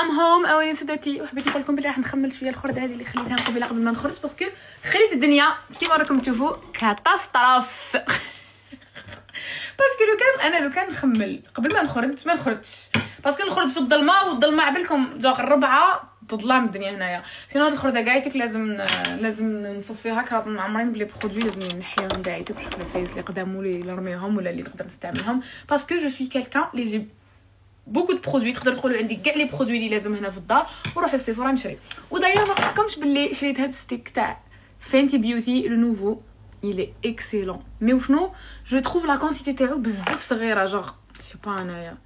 ام هوم اواني سادتي، وحبيت نقول لكم بلي راح نخمل شويه الخرده هذه اللي خليتها قبل ما نخرج، باسكو خليت الدنيا كيما راكم تشوفوا كاتاستروف. باسكو لو كان نخمل قبل ما نخرج ما نخرجش، باسكو نخرج في الظلمه، والظلمه عبالكم جا الربعه تظلام الدنيا هنايا. سينو هاد الخرده كاعيتك لازم نصفيها كرا معمرين بلي برودوي، لازم نحيهم كاعيتك باش نشوف الفايز اللي قدامو اللي نرميهم ولا اللي نقدر نستعملهم. باسكو جو سوي كالكان لي جي بوكو دو برودوي، تقدروا تقولوا عندي كاع لي برودوي اللي لازم هنا في الدار، ونروح للسيفورا نشري. ودايما ما قلتلكمش باللي شريت هاد ستيك تاع فانتي بيوتي لو نوفو، il est excellent. مي وشنو جو تروف لا كونتيتي تاعو بزاف صغيره، جوغ سي با انايا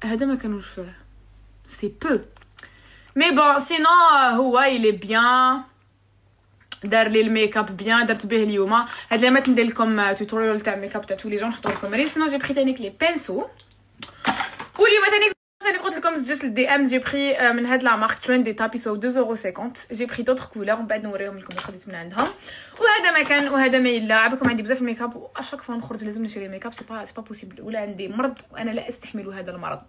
هذا ما كانوش فيه سي بو، مي بون سينو هو il est bien دار لي الميك اب بيان، درت به اليوم. هاد لما ندير لكم توتوريال تاع ميك اب تاع تو لي جون، نحط لكم ريل. سينو جي بري تانيك لي بانسو، واليوم تاني قلت لكم جست الدي ام جي بري من هاد لا مارك تريندي تابي سو 2.50€. جي بري دوطخ كولور ومن بعد نوريهم لكم اللي خديت من عندهم. وهذا مكان وهذا ما يلا عبكم. عندي بزاف الميك اب، واشاك فوا نخرج لازم نشري ميك اب، سي با بوسيبل، ولا عندي مرض وانا لا استحمل هذا المرض.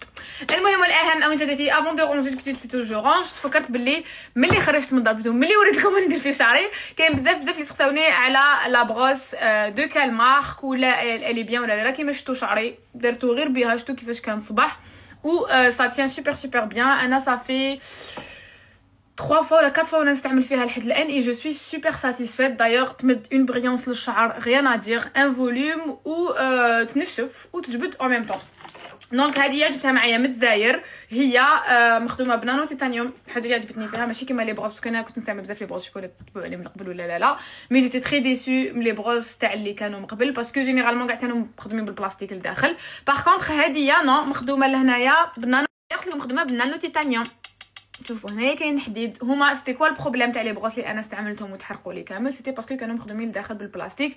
المهم والاهم اوين سادتي افون دو رونجي بلوتو جو رونج، تفكرت باللي ملي خرجت من الدار بلوتو ملي وريت لكم ندير في شعري، كاين بزاف اللي سقساوني على لا بروس دو كال مارك ولا الي بيان ولا لا. كيما شفتوا شعري درتو غير بها، شفتوا كيفاش كان الصباح، ou ça tient super bien. انا ça fait 3 fois ولا 4 fois وانا نستعمل فيها لحد الان et je suis super satisfaite. d'ailleurs تمد une brillance للشعر rien à dire, un volume و تنشف وتجبد en même temps. دونك هذه جبتها معايا من الجزائر، هي مخدومه بنانو تيتانيوم. الحاجه اللي عجبتني فيها ماشي كيما لي بروز، باسكو انا كنت نستعمل بزاف لي بروز، شكون تبعوا عليهم من قبل ولا لا، مي جيتي تري ديسو من لي بروز تاع اللي كانوا من قبل، باسكو جينيرالمون كاع كانوا مخدومين بالبلاستيك لداخل. باغ كونطخ هذه نو مخدومه لهنايا بنانو، قلت لكم مخدومه بنانو تيتانيوم. شوفوا هنايا كاين حديد. هما سيتي كوا البروبليم تاع لي بروس اللي انا استعملتهم وتحرقوا لي كامل، سيتي باسكو كانوا مخدومين لداخل بالبلاستيك.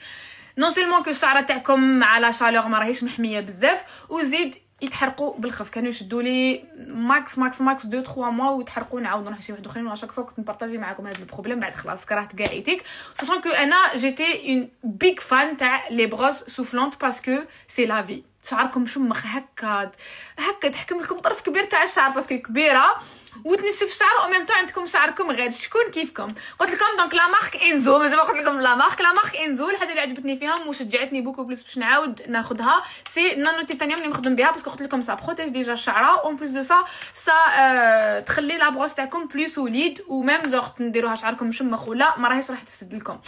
نون سيلمون كو الشعره تاعكم على شالور ما راهيش محميه بزاف، وزيد يتحرقوا بالخف. كانوا يشدوا لي ماكس 2 3 موا ويتحرقوا، نعاود نروح نشري واحد اخرين. واشاك فوا كنت نبارطاجي معكم هذا البروبليم، بعد خلاص كرهت كاع ايتيك. ساشون كو انا جيتي اون بيج فان تاع لي بروس سوفلونت، باسكو سي لا في. شعركم مشمخ هكا تحكم لكم طرف كبير تاع الشعر، باسكو كبيره وتنشف الشعر او ميم طون عندكم شعركم غير شكون كيفكم. قلت لكم دونك لا مارك انزو، مازال ما قلت لكم لا مارك انزو. الحاجه اللي عجبتني فيهم وشجعتني بوكو بليس باش نعاود ناخذها سي نانو تيتانيوم اللي مخدوم بها، باسكو قلت لكم سا بروتيج ديجا الشعره، اون بليس دو سا تخلي لا بروس تاعكم بلو سوليد، وميم زوغ نديروها شعركم مشمخ ولا ما راهيش راح تفسد لكم.